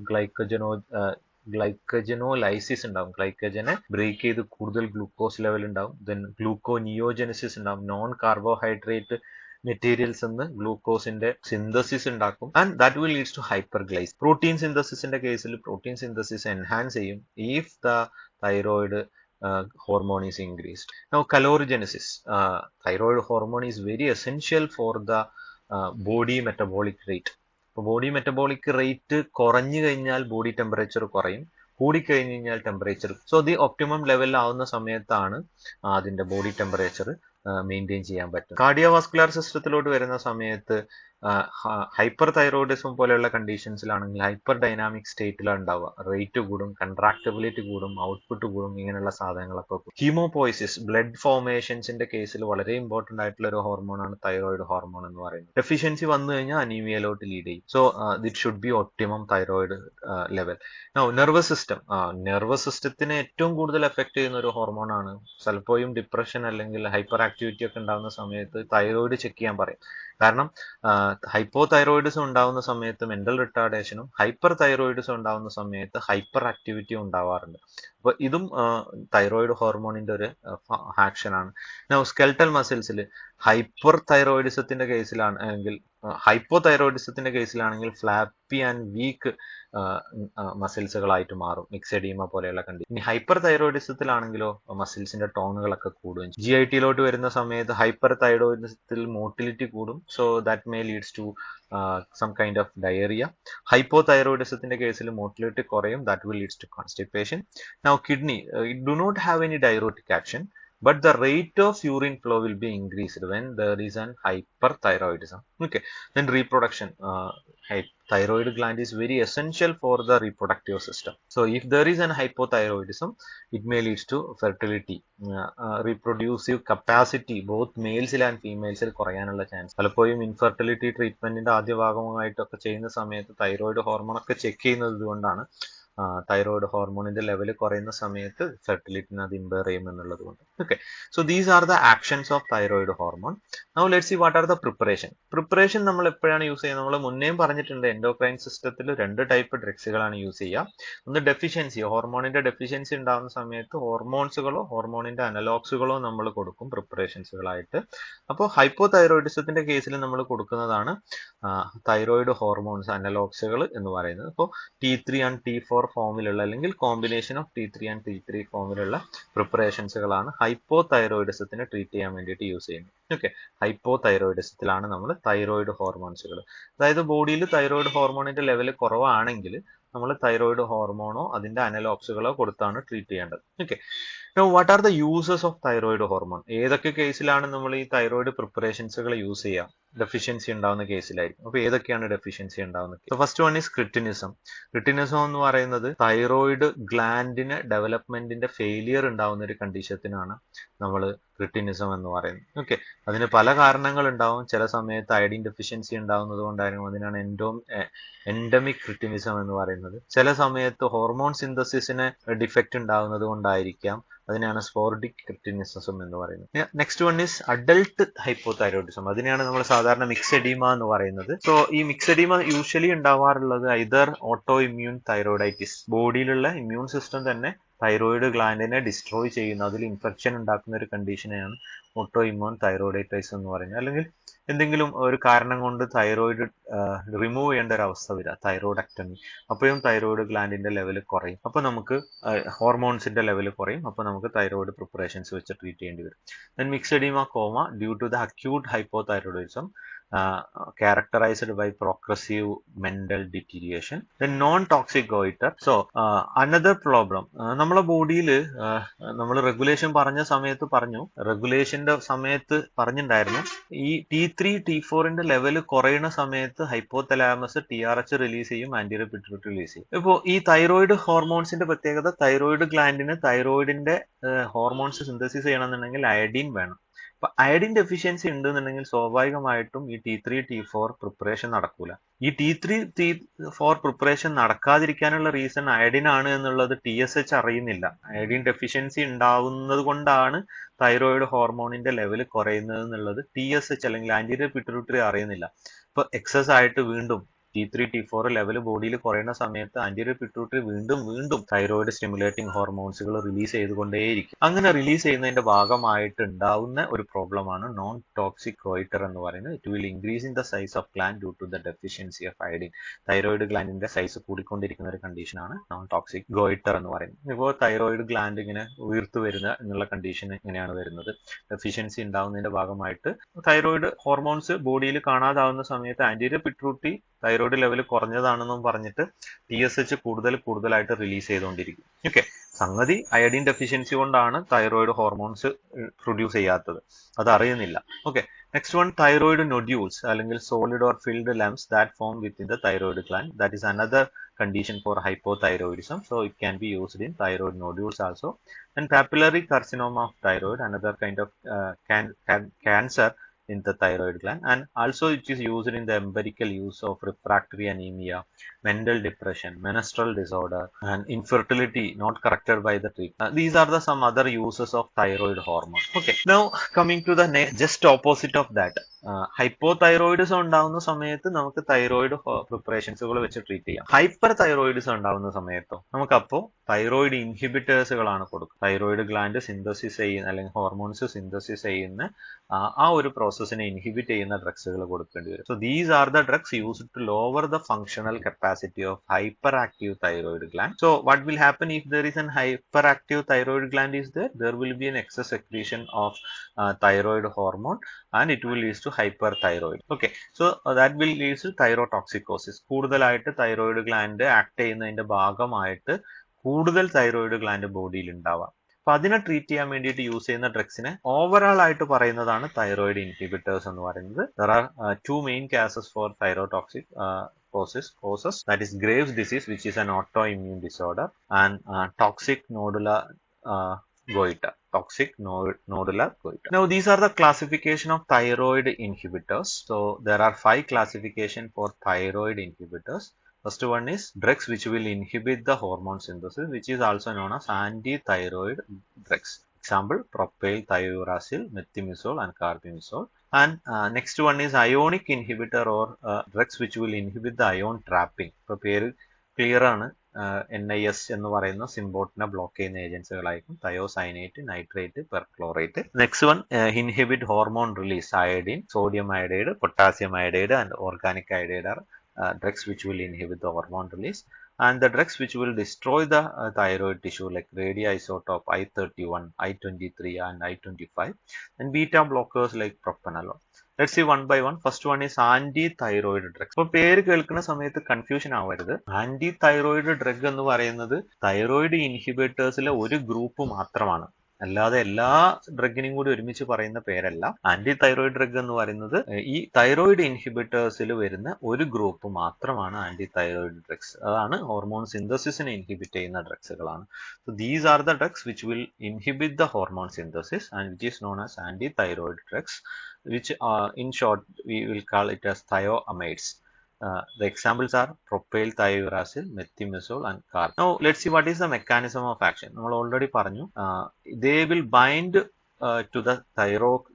ഗ്ലൈക്കജനോലൈസിസ് ഉണ്ടാവും. ഗ്ലൈക്കജനെ ബ്രേക്ക് ചെയ്ത് കൂടുതൽ ഗ്ലൂക്കോസ് ലെവൽ ഉണ്ടാവും. ദെൻ ഗ്ലൂക്കോനിയോജനസിസ് ഉണ്ടാവും. നോൺ കാർബോഹൈഡ്രേറ്റ് മെറ്റീരിയൽസ് എന്ന് ഗ്ലൂക്കോസിന്റെ സിന്തസിസ് ഉണ്ടാക്കും. And that will leads to ഹൈപ്പർഗ്ലൈസ്. പ്രോട്ടീൻ സിന്തസിസിന്റെ കേസിൽ പ്രോട്ടീൻ സിന്തസിസ് എൻഹാൻസ് ചെയ്യും if the thyroid hormone is increased. Now calorigenesis. Thyroid hormone is very essential for the body metabolic rate. അപ്പോൾ body metabolic rate കുറഞ്ഞു കഴിഞ്ഞാൽ body temperature കുറയും, കൂടിക്കഴിഞ്ഞു കഴിഞ്ഞാൽ temperature. So the optimum ലെവലിലാവുന്ന സമയത്താണ് അതിന്റെ ബോഡി ടെമ്പറേച്ചർ മെയിൻറ്റെയിൻ ചെയ്യാൻ പറ്റും. കാർഡിയോവാസ്കുലർ സിസ്റ്റത്തിലോട്ട് വരുന്ന സമയത്ത് ഹൈപ്പർ തൈറോയിഡിസം പോലെയുള്ള കണ്ടീഷൻസിലാണെങ്കിൽ ഹൈപ്പർ ഡൈനാമിക് സ്റ്റേറ്റിലാണ് ഉണ്ടാവുക. റേറ്റ് കൂടും, കൺട്രാക്റ്റബിലിറ്റി കൂടും, ഔട്ട്പുട്ട് കൂടും, ഇങ്ങനെയുള്ള സാധനങ്ങളൊക്കെ കൂടും. ഹീമോപോയിസിസ്, ബ്ലഡ് ഫോർമേഷൻസിന്റെ കേസിൽ വളരെ ഇമ്പോർട്ടന്റ് ആയിട്ടുള്ള ഒരു ഹോർമോണാണ് തൈറോയിഡ് ഹോർമോൺ എന്ന് പറയുന്നത്. ഡെഫിഷ്യൻസി വന്നു കഴിഞ്ഞാൽ അനീമിയയിലോട്ട് ലീഡ് ചെയ്യും. So it should be optimum thyroid level. Nervous system. Nervous സിസ്റ്റത്തിനെ ഏറ്റവും കൂടുതൽ എഫക്ട് ചെയ്യുന്ന ഒരു ഹോർമോണാണ്. ചിലപ്പോഴും ഡിപ്രഷൻ അല്ലെങ്കിൽ ഹൈപ്പർ ആക്ടിവിറ്റി ഒക്കെ ഉണ്ടാകുന്ന സമയത്ത് തൈറോയിഡ് ചെക്ക് ചെയ്യാൻ പറയും. കാരണം ഹൈപ്പോ തൈറോയിഡിസം ഉണ്ടാവുന്ന സമയത്ത് മെന്റൽ റിട്ടാർഡേഷനും ഹൈപ്പർ തൈറോയിഡിസം ഉണ്ടാവുന്ന സമയത്ത് ഹൈപ്പർ ആക്ടിവിറ്റിയും ഉണ്ടാവാറുണ്ട്. അപ്പൊ ഇതും തൈറോയിഡ് ഹോർമോണിന്റെ ഒരു ആക്ഷനാണ്. സ്കെൽറ്റൽ മസിൽസിൽ ഹൈപ്പർ തൈറോയിഡിസത്തിന്റെ കേസിലാണെങ്കിൽ ഹൈപ്പോ തൈറോയിഡിസത്തിന്റെ കേസിലാണെങ്കിൽ ഫ്ലാപ്പി ആൻഡ് വീക്ക് മസിൽസുകളായിട്ട് മാറും, മിക്സെഡീമ പോലെയുള്ള കണ്ടീഷൻ. ഇനി ഹൈപ്പർ തൈറോയിഡിസത്തിലാണെങ്കിലോ മസിൽസിന്റെ ടോണുകളൊക്കെ കൂടുകയും ചെയ്യും. GIT-ലോട്ട് വരുന്ന സമയത്ത് ഹൈപ്പർ തൈറോയിഡിസത്തിൽ മോട്ടിലിറ്റി കൂടും. So that may leads to some kind of diarrhea. Hypothyroidism കേസിൽ മോട്ടിലിറ്റി കുറയും. That will leads to constipation. Now kidney, it do not have any diuretic action. but the rate of urine flow will be increased when there is an hyperthyroidism. Okay, then reproduction. Thyroid gland is very essential for the reproductive system. So if there is an hypothyroidism, it may lead to fertility, reproductive capacity, both males and females കുറയാനുള്ള chance. പലപ്പോഴും infertility ട്രീറ്റ്മെന്റിന്റെ ആദ്യ ഭാഗമായിട്ടൊക്കെ ചെയ്യുന്ന സമയത്ത് thyroid hormone ഒക്കെ check ചെയ്യുന്നത് കൊണ്ടാണ് തൈറോയിഡ് ഹോർമോണിന്റെ ലെവൽ കുറയുന്ന സമയത്ത് ഫെർട്ടിലിറ്റിനെ അത് ഇമ്പയർ ചെയ്യുമെന്നുള്ളത് കൊണ്ട്. Okay, so these are the actions of thyroid hormone. Now let's see what are the preparation നമ്മൾ എപ്പോഴാണ് യൂസ് ചെയ്യുന്നത്? നമ്മൾ മുന്നേയും പറഞ്ഞിട്ടുണ്ട്, എൻഡോക്രൈൻ സിസ്റ്റത്തിൽ 2 ടൈപ്പ് ഡ്രഗ്സുകളാണ് യൂസ് ചെയ്യുക. ഒന്ന് ഡെഫിഷ്യൻസി, ഹോർമോണിന്റെ ഡെഫിഷ്യൻസി ഉണ്ടാകുന്ന സമയത്ത് ഹോർമോൺസുകളോ ഹോർമോണിന്റെ അനലോഗ്സുകളോ നമ്മൾ കൊടുക്കും പ്രിപ്പറേഷൻസുകളായിട്ട്. അപ്പോൾ ഹൈപ്പോതൈറോയിഡിസത്തിന്റെ കേസിൽ നമ്മൾ കൊടുക്കുന്നതാണ് തൈറോയിഡ് ഹോർമോൺസ് അനലോഗ്സുകൾ എന്ന് പറയുന്നത്. അപ്പോൾ T3 ആൻഡ് T4 ഫോമിലുള്ള അല്ലെങ്കിൽ combination of T3 and T3 ഫോമിലുള്ള പ്രിപ്പറേഷൻസുകളാണ് ഹൈപ്പോതൈറോയിഡിസത്തിനെ ട്രീറ്റ് ചെയ്യാൻ വേണ്ടിയിട്ട് യൂസ് ചെയ്യുന്നത്. ഓക്കെ, ഹൈപ്പോതൈറോയിഡിസത്തിലാണ് നമ്മൾ തൈറോയിഡ് ഹോർമോൺസുകൾ, അതായത് ബോഡിയിൽ തൈറോയിഡ് ഹോർമോണിന്റെ ലെവൽ കുറവാണെങ്കിൽ നമ്മൾ തൈറോയിഡ് ഹോർമോണോ അതിന്റെ അനലോഗ്സുകളോ കൊടുത്താണ് ട്രീറ്റ് ചെയ്യേണ്ടത്. Okay, now what are the uses of thyroid hormone? ഏതൊക്കെ കേസിലാണ് നമ്മൾ ഈ തൈറോയിഡ് പ്രിപ്പറേഷൻസുകൾ യൂസ് ചെയ്യുക? ഡെഫിഷ്യൻസി ഉണ്ടാവുന്ന കേസിലായിരിക്കും. അപ്പൊ ഏതൊക്കെയാണ് ഡെഫിഷ്യൻസി ഉണ്ടാവുന്നത്? First one is cretinism. Cretinism എന്ന് പറയുന്നത് തൈറോയിഡ് ഗ്ലാൻഡിന് ഡെവലപ്മെന്റിന്റെ ഫെയിലിയർ ഉണ്ടാവുന്ന ഒരു കണ്ടീഷത്തിനാണ് നമ്മൾ ക്രിറ്റിനിസം എന്ന് പറയുന്നത്. ഓക്കെ, അതിന് പല കാരണങ്ങൾ ഉണ്ടാവും. ചില സമയത്ത് അയഡിൻ ഡെഫിഷ്യൻസി ഉണ്ടാവുന്നത് കൊണ്ടായിരിക്കും, അതിനാണ് എൻഡമിക് ക്രിറ്റിനിസം എന്ന് പറയുന്നത്. ചില സമയത്ത് ഹോർമോൺ സിന്തസിസിന് ഡിഫക്റ്റ് ഉണ്ടാവുന്നത് കൊണ്ടായിരിക്കാം, അതിനാണ് സ്പോറിഡിക് ക്രിറ്റിനിസം എന്ന് പറയുന്നത്. Next one is adult hypothyroidism. അതിനെയാണ് നമ്മൾ സാധാരണ മിക്സെഡീമ എന്ന് പറയുന്നത്. സോ ഈ മിക്സെഡീമ യൂഷ്വലി ഉണ്ടാവാറുള്ളത് ഐദർ ഓട്ടോ ഇമ്മ്യൂൺ തൈറോയിഡൈറ്റിസ്, ബോഡിയിലുള്ള ഇമ്മ്യൂൺ സിസ്റ്റം തന്നെ തൈറോയിഡ് ഗ്ലാൻഡിനെ ഡിസ്ട്രോയ് ചെയ്യുന്ന, അതിൽ ഇൻഫെക്ഷൻ ഉണ്ടാക്കുന്ന ഒരു കണ്ടീഷനെയാണ് ഓട്ടോ ഇമ്മ്യൂൺ തൈറോയിഡൈറ്റിസ് എന്ന് പറയുന്നത്. അല്ലെങ്കിൽ എന്തെങ്കിലും ഒരു കാരണം കൊണ്ട് തൈറോയിഡ് റിമൂവ് ചെയ്യേണ്ട ഒരു അവസ്ഥ വരിക, തൈറോയിഡക്ടമി, അപ്പോഴും തൈറോയിഡ് ഗ്ലാൻഡിന്റെ ലെവൽ കുറയും. അപ്പൊ നമുക്ക് ഹോർമോൺസിന്റെ ലെവൽ കുറയും, അപ്പൊ നമുക്ക് തൈറോയിഡ് പ്രിപ്പറേഷൻസ് വെച്ച് ട്രീറ്റ് ചെയ്യേണ്ടി വരും. Then myxoedema coma due to the acute hypothyroidism characterized by progressive mental deterioration. Then non-toxic goiter. So another problem, നമ്മളെ ബോഡിയിൽ നമ്മൾ റെഗുലേഷൻ പറഞ്ഞ സമയത്ത് പറഞ്ഞു, റെഗുലേഷന്റെ സമയത്ത് പറഞ്ഞിട്ടുണ്ടായിരുന്നു, ഈ T3 T4ന്റെ ലെവൽ കുറയുന്ന സമയത്ത് ഹൈപ്പോതലാമസ് TRH റിലീസ് ചെയ്യും, ആന്റീരിയർ പിറ്റ്യൂട്ടറി റിലീസ് ചെയ്യും. ഇപ്പോൾ ഈ തൈറോയിഡ് ഹോർമോൺസിന്റെ പ്രത്യേകത, തൈറോയിഡ് ഗ്ലാൻഡിന് തൈറോയിഡിന്റെ ഹോർമോൺസ് സിന്തസിസ് ചെയ്യണമെന്നുണ്ടെങ്കിൽ അയഡിൻ വേണം. അപ്പൊ അയഡിൻ ഡെഫിഷ്യൻസി ഉണ്ടെന്നുണ്ടെങ്കിൽ സ്വാഭാവികമായിട്ടും ഈ T3 T4 പ്രിപ്പറേഷൻ നടക്കൂല. ഈ T3 T4 preparation നടക്കാതിരിക്കാനുള്ള reason iodine ആണ് എന്നുള്ളത് TSH അറിയുന്നില്ല. അയഡിൻ ഡെഫിഷ്യൻസി ഉണ്ടാവുന്നത് കൊണ്ടാണ് തൈറോയിഡ് ഹോർമോണിന്റെ ലെവൽ കുറയുന്നത് എന്നുള്ളത് TSH അല്ലെങ്കിൽ ആന്റീരിയർ പിറ്റ്യൂട്ടറി അറിയുന്നില്ല. ഇപ്പൊ എക്സസ് ആയിട്ട് വീണ്ടും T3 T4 ലെവൽ ബോഡിയിൽ കുറയുന്ന സമയത്ത് ആന്റീരിയർ പിറ്റ്യൂട്ടറി വീണ്ടും തൈറോയിഡ് സ്റ്റിമുലേറ്റിംഗ് ഹോർമോൺസുകൾ റിലീസ് ചെയ്തുകൊണ്ടേയിരിക്കും. അങ്ങനെ റിലീസ് ചെയ്യുന്നതിന്റെ ഭാഗമായിട്ട് ഉണ്ടാവുന്ന ഒരു പ്രോബ്ലമാണ് നോൺ ടോക്സിക് ഗോയിറ്റർ എന്ന് പറയുന്നത്. It will increase in the size of gland due to the deficiency of iodine. Thyroid ഗ്ലാൻഡിന്റെ സൈസ് കൂടിക്കൊണ്ടിരിക്കുന്ന ഒരു കണ്ടീഷനാണ് നോൺ ടോക്സിക് ഗോയിറ്റർ എന്ന് പറയുന്നത്. ഇപ്പോൾ തൈറോയിഡ് ഗ്ലാൻഡ് ഇങ്ങനെ ഉയർത്തു വരുന്ന എന്നുള്ള കണ്ടീഷൻ ഇങ്ങനെയാണ് വരുന്നത്. ഡെഫിഷ്യൻസി ഉണ്ടാവുന്നതിന്റെ ഭാഗമായിട്ട് തൈറോയിഡ് ഹോർമോൺസ് ബോഡിയിൽ കാണാതാവുന്ന സമയത്ത് ആന്റീരിയർ പിറ്റ്യൂട്ടറി തൈറോയിഡ് ലെവൽ കുറഞ്ഞതാണെന്നും പറഞ്ഞിട്ട് TSH കൂടുതലായിട്ട് റിലീസ് ചെയ്തുകൊണ്ടിരിക്കും. ഓക്കെ, സംഗതി അയഡിൻ ഡെഫിഷ്യൻസി കൊണ്ടാണ് തൈറോയിഡ് ഹോർമോൺസ് പ്രൊഡ്യൂസ് ചെയ്യാത്തത്, അത് അറിയുന്നില്ല. Okay, next one thyroid nodules അല്ലെങ്കിൽ solid or filled lumps that form within the thyroid gland. That is another condition for hypothyroidism, so it can be used in thyroid nodules also. And papillary carcinoma of thyroid, another kind of cancer in the thyroid gland, and also it is used in the empirical use of refractory anemia, mental depression, menstrual disorder, and infertility not corrected by the treatment. These are the some other uses of thyroid hormone. Okay, now coming to the just opposite of that, hypothyroidism ഉണ്ടാവുന്ന സമയത്ത് നമുക്ക് thyroid പ്രിപ്പറേഷൻസുകൾ വെച്ച് treat ചെയ്യാം. Hyper thyroidism ഉണ്ടാവുന്ന സമയത്തോ നമുക്കപ്പോൾ thyroid ഇൻഹിബിറ്റേഴ്സുകളാണ് കൊടുക്കുക. Thyroid gland synthesis ചെയ്യുന്ന അല്ലെങ്കിൽ ഹോർമോൺസ് സിന്തസിസ് ചെയ്യുന്ന ആ ഒരു പ്രോസസ്സിനെ ഇൻഹിബിറ്റ് ചെയ്യുന്ന ഡ്രഗ്സുകൾ കൊടുക്കേണ്ടി വരും. So these are the drugs used to lower the functional capacity of hyperactive thyroid gland. So what will happen if there is an hyperactive thyroid gland is there will be an excess secretion of thyroid hormone and it will lead to hyperthyroid. Okay, so that will lead to thyrotoxicosis. കൂടുതലായിട്ട് thyroid gland act ചെയ്യുന്നതിന്റെ ഭാഗമായിട്ട് കൂടുതൽ thyroid gland ബോഡിയിൽ ഉണ്ടാവാം. അപ്പൊ അതിനെ treat ചെയ്യാൻ വേണ്ടിയിട്ട് യൂസ് ചെയ്യുന്ന ഡ്രഗ്സിനെ ഓവറോൾ ആയിട്ട് പറയുന്നതാണ് തൈറോയിഡ് ഇൻഹിബിറ്റേഴ്സ് എന്ന് പറയുന്നത്. There are two main causes for thyrotoxic causes, that is Graves' disease, which is an autoimmune disorder, and toxic nodular goiter. Now these are the classification of thyroid inhibitors. So there are 5 classification for thyroid inhibitors. First one is drugs which will inhibit the hormone synthesis, which is also known as anti-thyroid drugs. Example, propyl thiouracil, methimazole and carbimazole. And next one is ionic inhibitor or drugs which will inhibit the ion trapping. ഇപ്പൊ പേര് clear ആണ്. NIS എന്ന് പറയുന്ന സിംബോട്ടിനെ block ചെയ്യുന്ന ഏജൻസികളായിരിക്കും thiocyanate, nitrate, perchlorate. Next one inhibit hormone release, iodine, sodium iodide, potassium iodide and organic iodide are drugs which will inhibit the hormone release. And the drugs which will destroy the thyroid tissue like radioisotope I31, I23 and I25, and beta blockers like propranolol. Let's see one by one. First one is anti-thyroid drugs. അപ്പോൾ പേര് കേൾക്കുന്ന സമയത്ത് confusion ആവരുത്. Anti thyroid drug എന്ന് പറയുന്നത് thyroid ഇൻഹിബിറ്റേഴ്സിലെ ഒരു group മാത്രമാണ്, അല്ലാതെ എല്ലാ ഡ്രഗിനെയും കൂടി ഒരുമിച്ച് പറയുന്ന പേരല്ല. ആന്റി തൈറോയിഡ് ഡ്രഗ് എന്ന് പറയുന്നത് ഈ തൈറോയിഡ് ഇൻഹിബിറ്റേഴ്സിൽ വരുന്ന ഒരു ഗ്രൂപ്പ് മാത്രമാണ് ആന്റി തൈറോയിഡ് ഡ്രഗ്സ്. അതാണ് ഹോർമോൺ സിന്തസിസിനെ ഇൻഹിബിറ്റ് ചെയ്യുന്ന ഡ്രഗ്സുകളാണ്. So these are the drugs which will inhibit the hormone synthesis and which is known as anti-thyroid drugs, which in short we will call it as thioamides. The examples are propyl thiouracil, methimazole and carb. Now let's see what is the mechanism of action. നമ്മൾ already പറഞ്ഞു, they will bind to the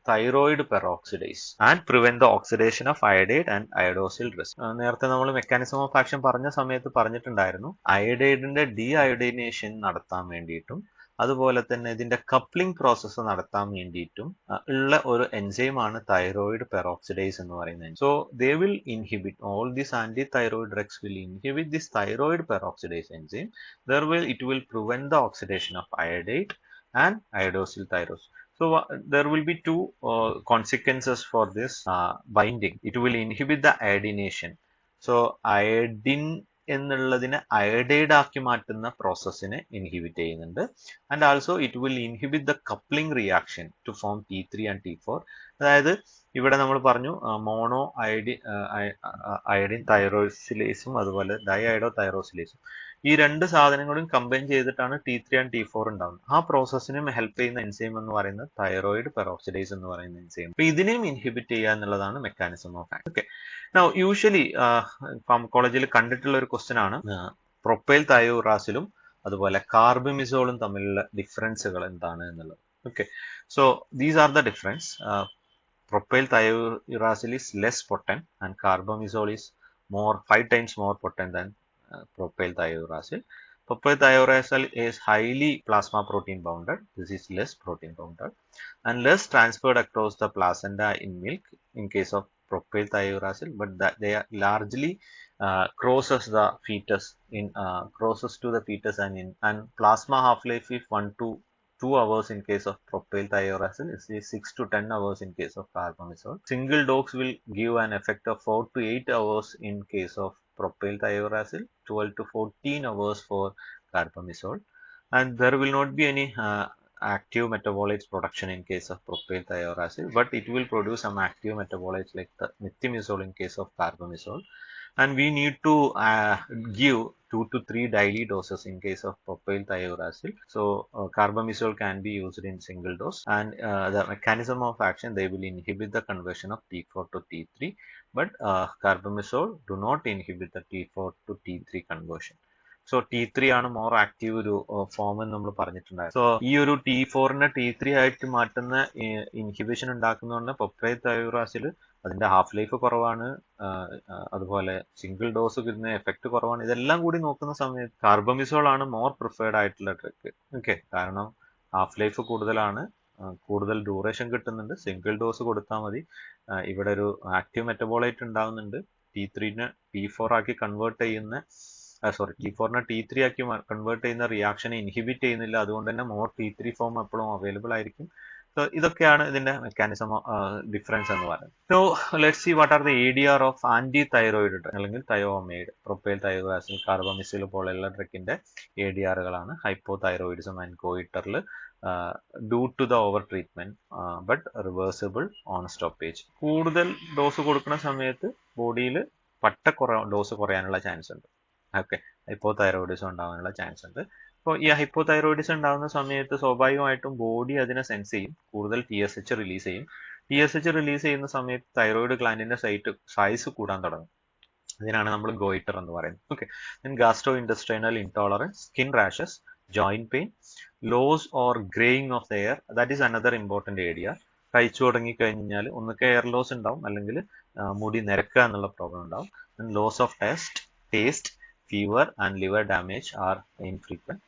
thyroid peroxidase and prevent the oxidation of iodide and iodosyl residue. നേരത്തെ നമ്മൾ mechanism of action പറഞ്ഞ സമയത്ത് പറഞ്ഞിട്ടുണ്ടായിരുന്നു, അയഡൈഡിന്റെ ഡീഅയോഡൈനേഷൻ നടത്താൻ വേണ്ടിയിട്ടും അതുപോലെ തന്നെ ഇതിന്റെ കപ്ലിംഗ് പ്രോസസ്സ് നടത്താൻ വേണ്ടിയിട്ടും ഉള്ള ഒരു എൻസൈമാണ് തൈറോയിഡ് പെറോക്സിഡേസ് എന്ന് പറയുന്നത്. So they will inhibit all this anti thyroid drugs will inhibit this thyroid peroxidase enzyme. It will prevent the oxidation of iodide and iodosyl thyrosis. So there will be two consequences for this binding. It will inhibit the iodination. So iodine എന്നുള്ളതിനെ iodide ആക്കി മാറ്റുന്ന പ്രോസസ്സിനെ inhibit ചെയ്യുന്നുണ്ട്. And also it will inhibit the coupling reaction to form T3 and T4. അതായത് ഇവിടെ നമ്മൾ പറഞ്ഞു mono iodine തൈറോസിലേസും അതുപോലെ ഡൈഅയഡോ തൈറോസിലേസും, ഈ രണ്ട് സാധനങ്ങളും കമ്പൈൻ ചെയ്തിട്ടാണ് T3 ആൻഡ് T4 ഉണ്ടാകുന്നത്. ആ പ്രോസസ്സിനും ഹെൽപ്പ് ചെയ്യുന്ന എൻസൈം എന്ന് പറയുന്നത് തൈറോയിഡ് പെറോക്സിഡേസ് എന്ന് പറയുന്ന എൻസൈം. അപ്പൊ ഇതിനെയും ഇൻഹിബിറ്റ് ചെയ്യുക എന്നുള്ളതാണ് mechanism of action. Okay, now usually ഫാർമക്കോളജിയിൽ കണ്ടിട്ടുള്ള ഒരു ക്വസ്റ്റ്യൻ ആണ് പ്രൊപ്പൈൽ തയോറാസിലും അതുപോലെ കാർബമിസോളും തമ്മിലുള്ള ഡിഫറൻസുകൾ എന്താണ് എന്നുള്ളത്. Okay, so these are the difference. Propyl thiouracil is less potent and carbamazole is 5 times more potent than propyl thiouracil. Propyl thiouracil is highly plasma protein bounded. This is less protein bounded and less transferred across the placenta in milk in case of propyl thiouracil, but that they are largely crosses the fetus and plasma half-life is 1 to 2 hours in case of propyl thiouracil. It is 6 to 10 hours in case of carbamazole. Single dose will give an effect of 4 to 8 hours in case of propyl thiouracil, 12 to 14 hours for carbamazole, and there will not be any active metabolites production in case of propyl thiouracil, but it will produce some active metabolites like the methimazole in case of carbamazole. And we need to give 2 to 3 daily doses in case of propyl thiouracil. So carbamazole can be used in single dose, and the mechanism of action, they will inhibit the conversion of T4 to T3, but carbamazole do not inhibit the T4 to T3 conversion. So T3 ആണ് more active ഒരു form എന്ന് നമ്മൾ പറഞ്ഞിട്ടുണ്ടായിരുന്നു. So ഈ ഒരു T4നെ T3 ആയിട്ട് മാറ്റുന്ന inhibition ഉണ്ടാക്കുന്നതുകൊണ്ട് propyl തയോറാസിൽ അതിന്റെ ഹാഫ് ലൈഫ് കുറവാണ്, അതുപോലെ സിംഗിൾ ഡോസ് കിട്ടുന്ന എഫക്ട് കുറവാണ്. ഇതെല്ലാം കൂടി നോക്കുന്ന സമയത്ത് കാർബമിസോൾ ആണ് മോർ പ്രിഫേർഡ് ആയിട്ടുള്ള ഡ്രഗ്. ഓക്കെ, കാരണം ഹാഫ് ലൈഫ് കൂടുതലാണ്, കൂടുതൽ ഡ്യൂറേഷൻ കിട്ടുന്നുണ്ട്, സിംഗിൾ ഡോസ് കൊടുത്താൽ മതി. ഇവിടെ ഒരു ആക്റ്റീവ് മെറ്റബോളൈറ്റ് ഉണ്ടാകുന്നുണ്ട്, T3നെ T4 ആക്കി കൺവേർട്ട് ചെയ്യുന്ന T4നെ T3 ആക്കി കൺവേർട്ട് ചെയ്യുന്ന റിയാക്ഷനെ ഇൻഹിബിറ്റ് ചെയ്യുന്നില്ല. അതുകൊണ്ട് തന്നെ മോർ T3 ഫോം എപ്പോഴും അവൈലബിൾ ആയിരിക്കും. സോ ഇതൊക്കെയാണ് ഇതിന്റെ മെക്കാനിസം ഡിഫറൻസ് എന്ന് പറയുന്നത്. So let's see what are the ADR of anti thyroid drug അല്ലെങ്കിൽ തയോമൈഡ്. പ്രൊപ്പൈൽ തയോറാസിൽ കാർബമിസിൽ പോലെയുള്ള ഡ്രഗിന്റെ ADRകളാണ് hypo thyroidism and ഗോയിറ്ററിൽ due to the over treatment, but reversible on stoppage. കൂടുതൽ dose കൊടുക്കുന്ന സമയത്ത് ബോഡിയിൽ ഡോസ് കുറയാനുള്ള ചാൻസ് ഉണ്ട്. ഓക്കെ, ഹൈപ്പോതൈറോയിഡിസം ഉണ്ടാകാനുള്ള ചാൻസ് ഉണ്ട്. അപ്പോൾ ഈ ഹൈപ്പോതൈറോയിഡിസം ഉണ്ടാകുന്ന സമയത്ത് സ്വാഭാവികമായിട്ടും ബോഡി അതിനെ സെൻസ് ചെയ്യും, കൂടുതൽ TSH റിലീസ് ചെയ്യും. TSH റിലീസ് ചെയ്യുന്ന സമയത്ത് തൈറോയിഡ് ഗ്ലാൻഡിന്റെ സൈസ് കൂടാൻ തുടങ്ങും. ഇതിനാണ് നമ്മൾ ഗോയിറ്റർ എന്ന് പറയുന്നത്. Okay, gastro ഇൻഡസ്ട്രൈനൽ intolerance, skin rashes, joint pain, loss or graying of the hair, that is another important area. കഴിച്ചു തുടങ്ങി കഴിഞ്ഞാൽ ഒന്നൊക്കെ എയർ ലോസ് ഉണ്ടാവും, അല്ലെങ്കിൽ മുടി നിരക്കുക എന്നുള്ള പ്രോബ്ലം ഉണ്ടാവും. Loss of taste, fever and liver damage are infrequent.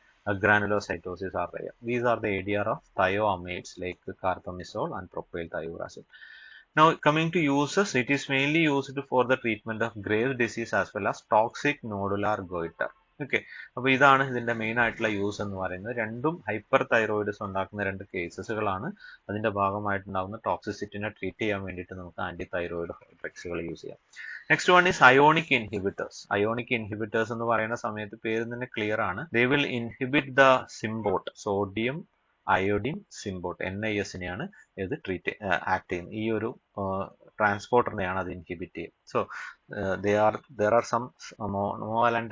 Granulocytosis are rare. These are the area of thioamides like carbamazole and propyl thiouracil. Now coming to uses, it is mainly used for the treatment of Graves' disease as well as toxic nodular goiter. Okay, അപ്പോൾ ഇതാണ് ഇതിന്റെ main ആയിട്ടുള്ള use എന്ന് പറയുന്നത്. രണ്ടും hyper thyroidism ഉണ്ടാക്കുന്ന രണ്ട് കേസസുകളാണ്. അതിന്റെ ഭാഗമായിട്ടുണ്ടാകുന്ന ടോക്സിസിറ്റിനെ ട്രീറ്റ് ചെയ്യാൻ വേണ്ടിയിട്ട് നമുക്ക് ആന്റി തൈറോയിഡ് ഡ്രഗ്സുകൾ യൂസ് ചെയ്യാം. Next one is ionic inhibitors. Ionic inhibitors എന്ന് പറയുന്ന സമയത്ത് പേര് തന്നെ ക്ലിയർ ആണ്. They will inhibit the symport, sodium iodine symport, NIS-നെയാണ് ഇത് ആക്ട് ചെയ്യുന്നത്. ഈ ഒരു ട്രാൻസ്പോർട്ടറിനെയാണ് അത് ഇൻഹിബിറ്റ് ചെയ്യുന്നത്. So there are some monovalent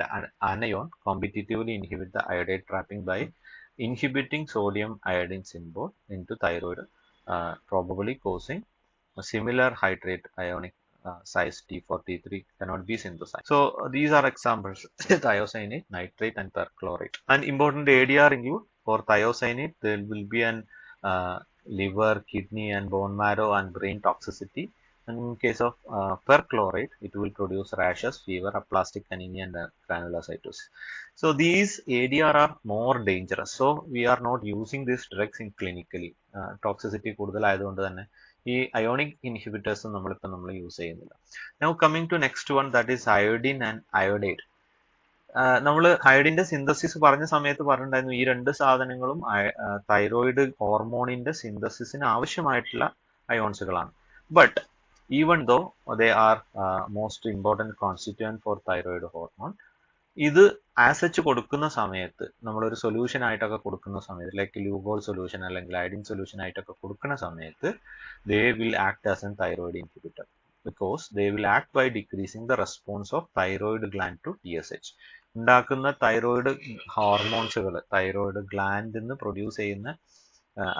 anion competitively inhibit the iodide trapping by inhibiting sodium iodine symbol into thyroid, probably causing a similar hydrate ionic size T4, T3 cannot be synthesized. So these are examples: thiocyanate, nitrate and perchlorate. And important ADR include for thiocyanate there will be an liver, kidney and bone marrow and brain toxicity. And in case of perchlorate, it will produce rashes, fever, aplastic anemia and granulocytosis. So these ADR are more dangerous. So we are not using these drugs in clinically. Toxicity കൂടുതലായതുകൊണ്ട് തന്നെ ഈ ionic inhibitors നമ്മൾ use ചെയ്യുന്നില്ല. Now coming to next one, that is iodine and iodide. നമ്മൾ അയോഡിന്റെ synthesis പറഞ്ഞ സമയത്ത് പറഞ്ഞിട്ടുണ്ടായിരുന്നു ഈ രണ്ട് സാധനങ്ങളും തൈറോയിഡ് ഹോർമോണിന്റെ സിന്തസിസിന് ആവശ്യമായിട്ടുള്ള അയോൺസുകളാണ്. But even though they are most important constituent for thyroid hormone, ഇത് ആസച്ച് കൊടുക്കുന്ന സമയത്ത് നമ്മളൊരു സൊല്യൂഷൻ ആയിട്ടൊക്കെ കൊടുക്കുന്ന സമയത്ത് ലൈക്ക് ലൂഗോൾ സൊല്യൂഷൻ അല്ലെങ്കിൽ അയഡിൻ സൊല്യൂഷൻ ആയിട്ടൊക്കെ കൊടുക്കുന്ന സമയത്ത് they will act as an thyroid inhibitor because they will act by decreasing the response of thyroid gland to TSH. ഉണ്ടാക്കുന്ന തൈറോയിഡ് ഹോർമോൺസുകൾ തൈറോയിഡ് ഗ്ലാൻഡിൽ നിന്ന് പ്രൊഡ്യൂസ് ചെയ്യുന്ന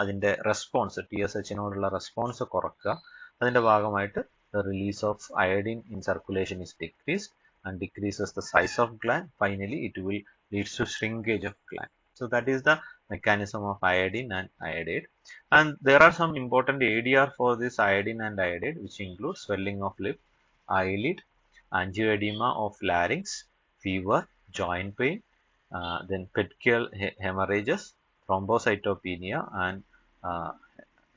അതിന്റെ റെസ്പോൺസ് TSHനോടുള്ള റെസ്പോൺസ് കുറക്കുക. അതിന്റെ ഭാഗമായിട്ട് the release of iodine in circulation is decreased and decreases the size of gland. Finally, it will lead to shrinkage of gland. So that is the mechanism of iodine and iodide. And there are some important ADR for this iodine and iodide, which include swelling of lip, eyelid, angioedema of larynx, fever, joint pain, then petechial hemorrhages, thrombocytopenia and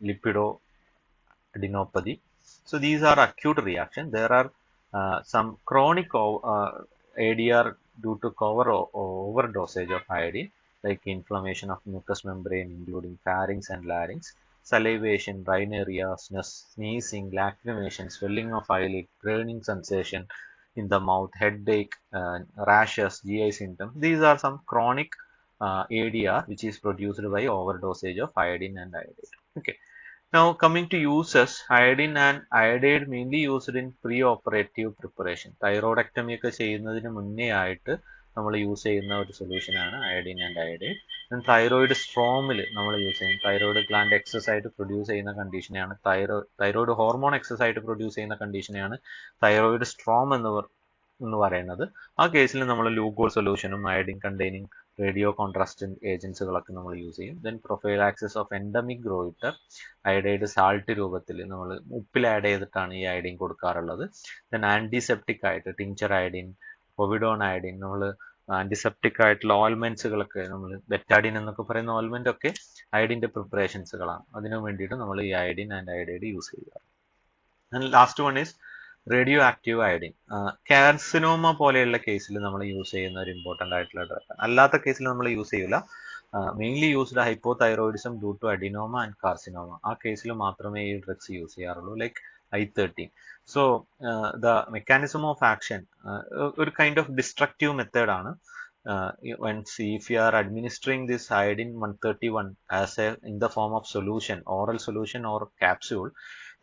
lipidoadenopathy. So these are acute reaction. There are some chronic ADR due to overdosage of iodine, like inflammation of mucous membrane including pharynx and larynx, salivation, rhinorrhea, sneezing, lacrimation, swelling of eyelid, burning sensation in the mouth, headache, rashes, GI symptoms. These are some chronic ADR which is produced by overdosage of iodine and iodide. Okay. Now coming to uses, iodine and iodide mainly used in pre-operative preparation. Thyroidectomy ഒക്കെ ചെയ്യുന്നതിന് മുന്നേ ആയിട്ട് നമ്മൾ use ചെയ്യുന്ന ഒരു solution ആണ് iodine and iodide. Thyroid സ്ട്രോമിൽ നമ്മൾ use ചെയ്യും. തൈറോയിഡ് ഗ്ലാൻഡ് എക്സസ് ആയിട്ട് പ്രൊഡ്യൂസ് ചെയ്യുന്ന കണ്ടീഷനെയാണ് തൈറോയിഡ് ഹോർമോൺ എക്സസ് ആയിട്ട് പ്രൊഡ്യൂസ് ചെയ്യുന്ന കണ്ടീഷനെയാണ് തൈറോയിഡ് സ്ട്രോം എന്ന് പറയുന്നത്. ആ കേസിൽ നമ്മൾ ലൂഗോൾ സൊല്യൂഷനും അയഡിൻ കണ്ടെയ്നിങ് റേഡിയോ കോൺട്രാസ്റ്റ് ഏജൻസുകളൊക്കെ നമ്മൾ യൂസ് ചെയ്യും. Then prophylaxis of endemic goitre, iodide salt രൂപത്തിൽ നമ്മൾ ഉപ്പിൽ ആഡ് ചെയ്തിട്ടാണ് ഈ അയഡിൻ കൊടുക്കാറുള്ളത്. ദെൻ ആന്റിസെപ്റ്റിക് ആയിട്ട് ടിഞ്ചർ അയഡിൻ, പൊവിഡോൺ അയഡിൻ, നമ്മൾ ആന്റിസെപ്റ്റിക് ആയിട്ടുള്ള ഓയിൽമെന്റ്സുകളൊക്കെ നമ്മൾ ബെറ്റാഡിൻ എന്നൊക്കെ പറയുന്ന ഓയിൽമെന്റ് ഒക്കെ അയഡിന്റെ പ്രിപ്പറേഷൻസുകളാണ്. അതിനു വേണ്ടിയിട്ട് നമ്മൾ ഈ അയഡിൻ ആൻഡ് അയഡൈഡ് യൂസ് ചെയ്യാറ്. And last one is radio active iodine. Carcinoma പോലെയുള്ള കേസിൽ നമ്മൾ യൂസ് ചെയ്യുന്ന ഒരു ഇമ്പോർട്ടൻ്റ് ആയിട്ടുള്ള ഡ്രഗ്. അല്ലാത്ത കേസിൽ നമ്മൾ യൂസ് ചെയ്യില്ല. Mainly used hypothyroidism due to adenoma and carcinoma. ആ കേസിൽ മാത്രമേ ഈ ഡ്രഗ്സ് യൂസ് ചെയ്യാറുള്ളൂ, like I13. So the mechanism of action ഒരു കൈൻഡ് ഓഫ് ഡിസ്ട്രക്റ്റീവ് മെത്തേഡ് ആണ്. if you are administering this iodine 131 as in the form of solution, oral solution or capsule,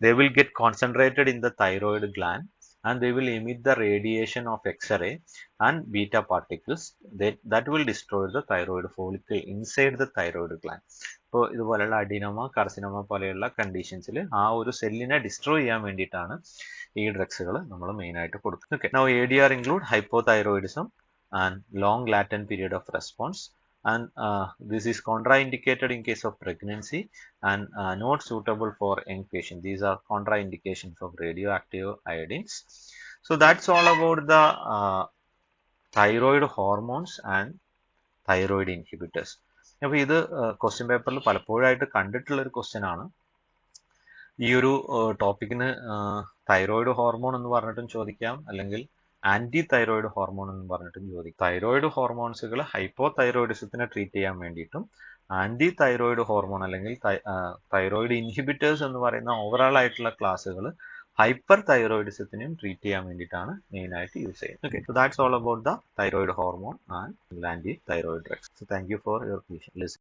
they will get concentrated in the thyroid gland and they will emit the radiation of X-ray and beta particles that will destroy the thyroid follicle inside the thyroid gland. ഇപ്പോൾ ഇതുപോലെയുള്ള adenoma carcinoma പോലെയുള്ള കണ്ടീഷൻസിൽ ആ ഒരു സെല്ലിനെ destroy ചെയ്യാൻ വേണ്ടിയിട്ടാണ് ഈ ഡ്രഗ്സുകൾ നമ്മൾ മെയിൻ ആയിട്ട് കൊടുക്കുന്നത്. Okay, now ADR include hypothyroidism and long latent period of response, and this is contraindicated in case of pregnancy and not suitable for young patient. These are contraindications of radioactive iodines. So that's all about the thyroid hormones and thyroid inhibitors. അപ്പോൾ ഇത് question പേപ്പറിൽ പലപ്പോഴായിട്ട് കണ്ടിട്ടുള്ള ഒരു question ആണ്. ഈ ഒരു ടോപ്പിക്കിന് thyroid hormone എന്ന് പറഞ്ഞിട്ടും ചോദിക്കാം, അല്ലെങ്കിൽ ആന്റി തൈറോയിഡ് ഹോർമോൺ എന്ന് പറഞ്ഞിട്ടും ചോദിക്കും. തൈറോയിഡ് ഹോർമോൺസുകൾ ഹൈപ്പോ തൈറോയിഡിസത്തിനെ ട്രീറ്റ് ചെയ്യാൻ വേണ്ടിയിട്ടും ആന്റി തൈറോയിഡ് ഹോർമോൺ അല്ലെങ്കിൽ തൈറോയിഡ് ഇൻഹിബിറ്റേഴ്സ് എന്ന് പറയുന്ന ഓവറോൾ ആയിട്ടുള്ള ക്ലാസ്സുകൾ ഹൈപ്പർ തൈറോയിഡിസത്തിനെയും ട്രീറ്റ് ചെയ്യാൻ വേണ്ടിയിട്ടാണ് മെയിൻ ആയിട്ട് യൂസ് ചെയ്യുന്നത്. Okay, so that's all about the thyroid hormone and anti thyroid drugs. So thank you for your listening.